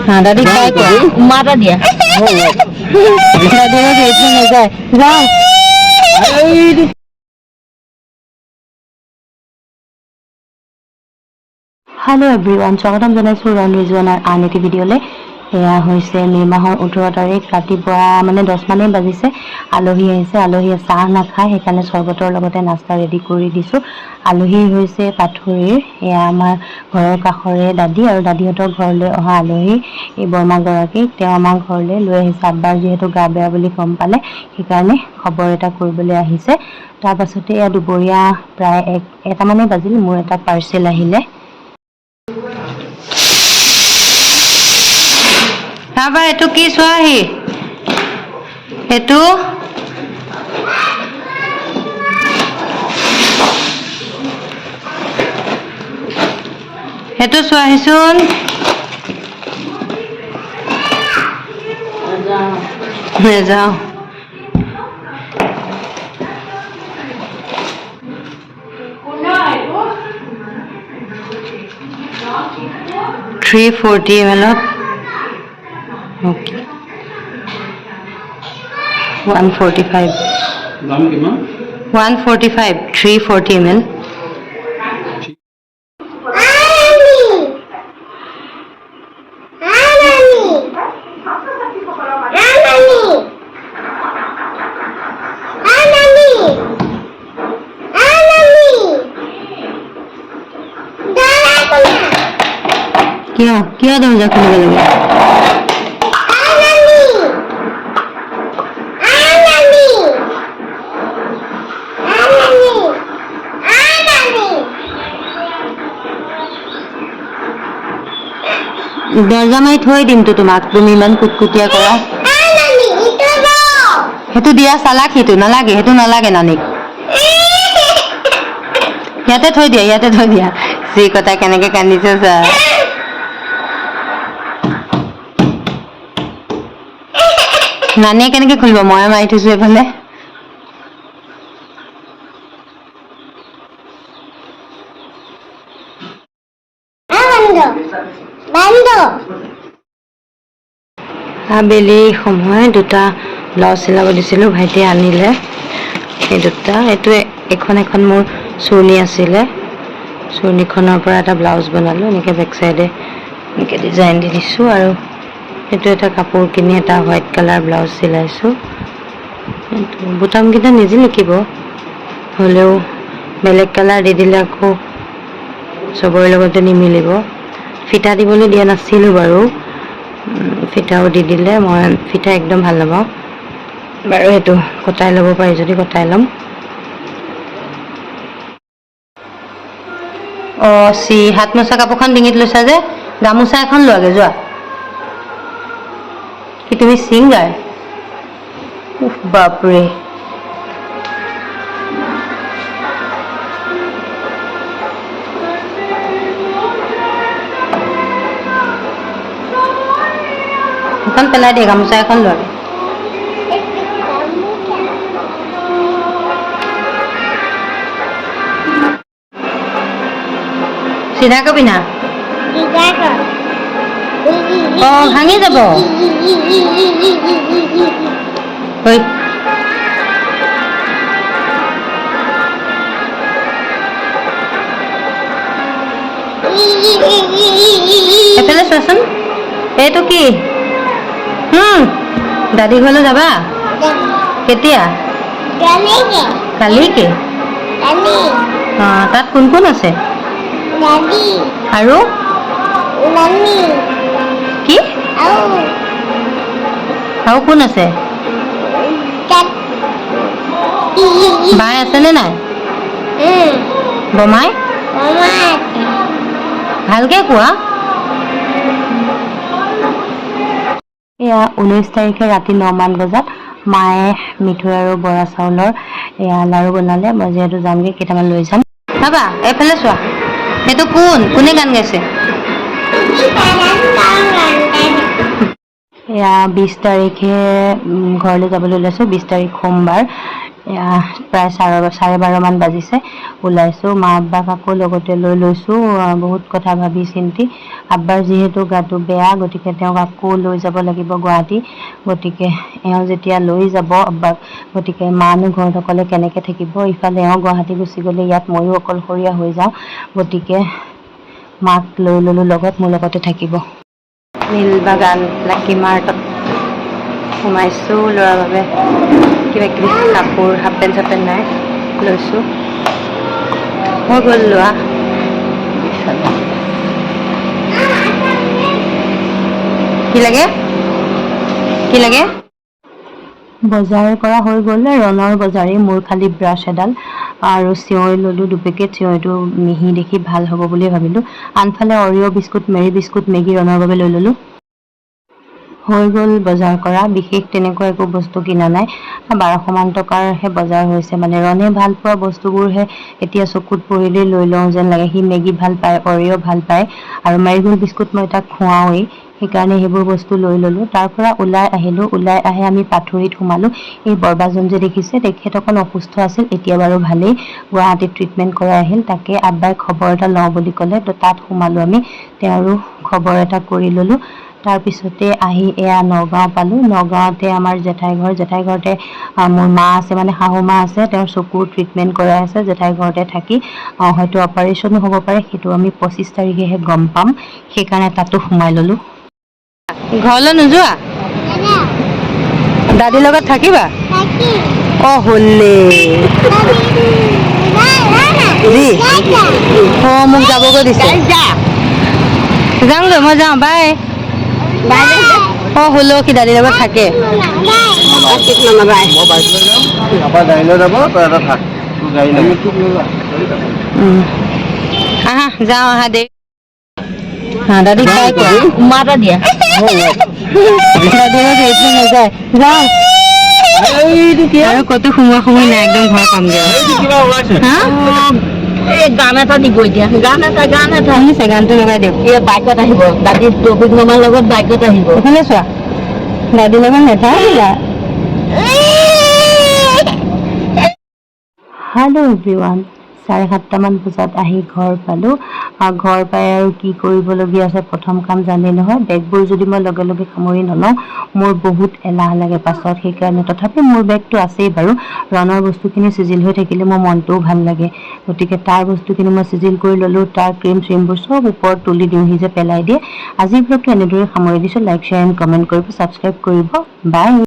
हाँ दादी काय क्या मारा दिया दादी ने इतना नहीं जाए जाओ हेलो एवरीवन स्वागतम जनाइছো ৰন ৰিজনৰ আন এটি ভিডিঅ'লৈ এয়া হৈছে মে মাহৰ 18 তাৰিখ ৰাতিপুৱা মানে 10 মানে বাজিছে আলহী আহিছে আলহীয়ে চাহ নাখায় সেইকাৰণে চৰবতৰ লগতে নাস্তা ৰেডি কৰি দিছো আলহী হৈছে পাথুৰীৰ এয়া আমাৰ ঘৰৰ কাষৰে দাদি আৰু দাদিহঁতৰ ঘৰলৈ অহা আলহী এই বৰ্মা গৰাকী তেওঁ আমাৰ ঘৰলৈ লৈ আহিছে আব্বাৰ যেহেতু গা বেয়া বুলি গম পালে সেইকাৰণে খবৰ এটা কৰিবলৈ আহিছে তাৰ পাছতে এয়া দুপৰীয়া প্ৰায় 1টা মানে বাজিল মোৰ এটা পাৰ্সেল আহিলে Apa itu kiswahi? Itu swahisun. Jauh. 340 ml. Okay. 145. 145. 340 ml. क्या दरवाजा खुलने लगे दरजा मारि थৈ দিম তো তোমাক তুমি ইমান কুটকুটিয়া কৰা হেতু দিয়া সালাক হেতু নালাগে নানিক ইয়াতে থৈ দিয়া সি কথা কেনেকে কান্দিছে যা নানিয়ে কেনেকে খুলিব মই মাৰি থৈছো এফালে আবেলি সময় দুটা ব্লাউজ চিলাব দিছিলো ভাইটি আনিলে এই দুটা এটো এখন মোৰ চুৰ্ণি আছিলে চুৰ্ণিখনৰ পৰা এটা ব্লাউজ বনালো এনেকে বেক সাইডে এনেকে ডিজাইন দি দিছো আৰু এটো এটা কাপোৰ কিনি এটা হোৱাইট কালাৰ ব্লাউজ চিলাইছো বুটাম কিটা নিজে লিখিব হলেও বেলেগ কালাৰ দি দিলে আকৌ সবৰে লগতে নিমিলিব ফিটা দিবলৈ দিয়া নাছিলো বাৰু ফিটাও দি দিলে মই ফিটা একদম ভাল নাপাওঁ বাৰু এটো কটাই ল'ব পাৰি যদি কটাই লম ও সি হাত মোচা কাপোৰখন ডিঙিত লৈছা যে গামোচা এখন লোৱাগে যোৱা কি তুমি সিঙ্গাৰ উফ বাপৰে এখন পেলাই দিয়ে গামোচা এখন লোৱা সিধা কবি না ও ভাঙি যাব ওই এফালে চোৱাচোন এইটো কি দাদি ঘৰলৈ যাবা কেতিয়া কালিকে তাত কোন কোন আছে আৰু কি আৰু কোন আছে বাই আছে নে নাই বমাই ভালকে কোৱা এয়া 19 তাৰিখে ৰাতি 9 মান বজাত মায়ে মিঠৈ আৰু বৰা চাউলৰ এয়া লাৰু বনালে মই যেহেতু যামগে কেইটামান লৈ যাম বাবা এফালে চোৱা এটো কোনে গান গাইছে এয়া 20 তাৰিখে ঘৰলৈ যাবলৈ লৈছো 20 তাৰিখ সোমবাৰ প্ৰায় 12:30মান বাজিছে ওলাইছোঁ মা আব্বাক আকৌ লগতে লৈ লৈছোঁ বহুত কথা ভাবি চিন্তি আব্বাৰ যিহেতু গাটো বেয়া গতিকে তেওঁক আকৌ লৈ যাব লাগিব গুৱাহাটী গতিকে এওঁ যেতিয়া লৈ যাব আব্বাক গতিকে মানো ঘৰত অকলে কেনেকৈ থাকিব ইফালে এওঁ গুৱাহাটী গুচি গ'লে ইয়াত ময়ো অকলশৰীয়া হৈ যাওঁ গতিকে মাক লৈ ল'লোঁ লগত মোৰ লগতে থাকিব নীলবাগান লাকি মাৰ্টত সোমাইছোঁ ল'ৰাৰ বাবে কিবা কিবি কাপোৰ হাফ পেণ্ট চাফ পেণ্ট নাই লৈছোঁ হৈ গ'ল লোৱা কি লাগে বজাৰ কৰা হৈ গ'ল ৰণৰ বজাৰেই মোৰ খালি ব্ৰাছ এডাল আৰু চিঞৰি ল'লোঁ 2 পেকেট চিঞৰিটো মিহি দেখি ভাল হ'ব বুলি ভাবিলোঁ আনফালে Oreo' biscuit Marie biscuit Maggi ৰণৰ বাবে লৈ ল'লোঁ হৈ গ'ল বজাৰ কৰা বিশেষ তেনেকুৱা একো বস্তু কিনা নাই 1200মান টকাৰহে বজাৰ হৈছে মানে ৰনে ভাল পোৱা বস্তুবোৰহে এতিয়া চকুত পৰিলেই লৈ লওঁ যেন লাগে সি মেগী ভাল পায় অৰিঅ' ভাল পায় আৰু মেৰিগোল্ড বিস্কুট মই তাক খুৱাওঁৱেই সেইকাৰণে সেইবোৰ বস্তু লৈ ল'লোঁ তাৰ পৰা ওলাই আহিলোঁ ওলাই আহি আমি পাথুৰিত সোমালোঁ এই বৰবাজন যে দেখিছে তেখেত অকণ অসুস্থ আছিল এতিয়া বাৰু ভালেই গুৱাহাটীত ট্ৰিটমেণ্ট কৰাই আহিল তাকে আব্বাই খবৰ এটা লওঁ বুলি ক'লে তো তাত সোমালোঁ আমি তেওঁৰো খবৰ এটা কৰি ল'লোঁ তাৰপিছতে আহি এয়া নগাঁও পালোঁ নগাঁৱতে আমাৰ জেঠাই ঘৰতে মোৰ মা আছে মানে শাহু মা আছে তেওঁৰ চকুৰ ট্ৰিটমেণ্ট কৰাই আছে জেঠাই ঘৰতে থাকি হয়তো অপাৰেশ্যনো হ'ব পাৰে সেইটো আমি 25 তাৰিখেহে গম পাম সেইকাৰণে তাতো সোমাই ল'লোঁ ঘৰলৈ নোযোৱা দাদীৰ লগত থাকিবা অঁ হ'লে অঁ মোক যাবগৈ দিছে যাওঁগৈ মই যাওঁ বাই অঁ হ'লেও কি দাদীৰ লগত থাকে আহা যাওঁ আহা দেই দাদী খাই কোৱা উমা এটা দিয়া দাদী এইটো নাযায় যাওঁ আৰু ক'তো সোমোৱা নাই একদম ঘৰ পামগৈ গান এটা দিব এতিয়া গান এটা শুনিছে গানটো লগাই দিয়ক এই বাইকত আহিব দাদী টপিক মামাৰ লগত বাইকত আহিব এইফালে চোৱা দাদীৰ লগত নেথাকিলা হেল্ল' এভৰিৱান 7:30মান বজাত আহি ঘৰ পালোঁ ঘৰ পাই আৰু কি কৰিবলগীয়া আছে প্ৰথম কাম জানেই নহয় বেগবোৰ যদি মই লগে লগে সামৰি নলওঁ মোৰ বহুত এলাহ লাগে পাছত সেইকাৰণে তথাপি মোৰ বেগটো আছেই বাৰু ৰণৰ বস্তুখিনি চিজিল হৈ থাকিলে মোৰ মনটোও ভাল লাগে গতিকে তাৰ বস্তুখিনি মই চিজিল কৰি ল'লোঁ তাৰ ক্ৰীম চ্ৰীমবোৰ চব ওপৰত তুলি দিওঁ সি যে পেলাই দিয়ে আজিৰ ব্লগটো এনেদৰে সামৰি দিছোঁ লাইক শ্বেয়াৰ এণ্ড কমেণ্ট কৰিব ছাবস্ক্ৰাইব কৰিব বাই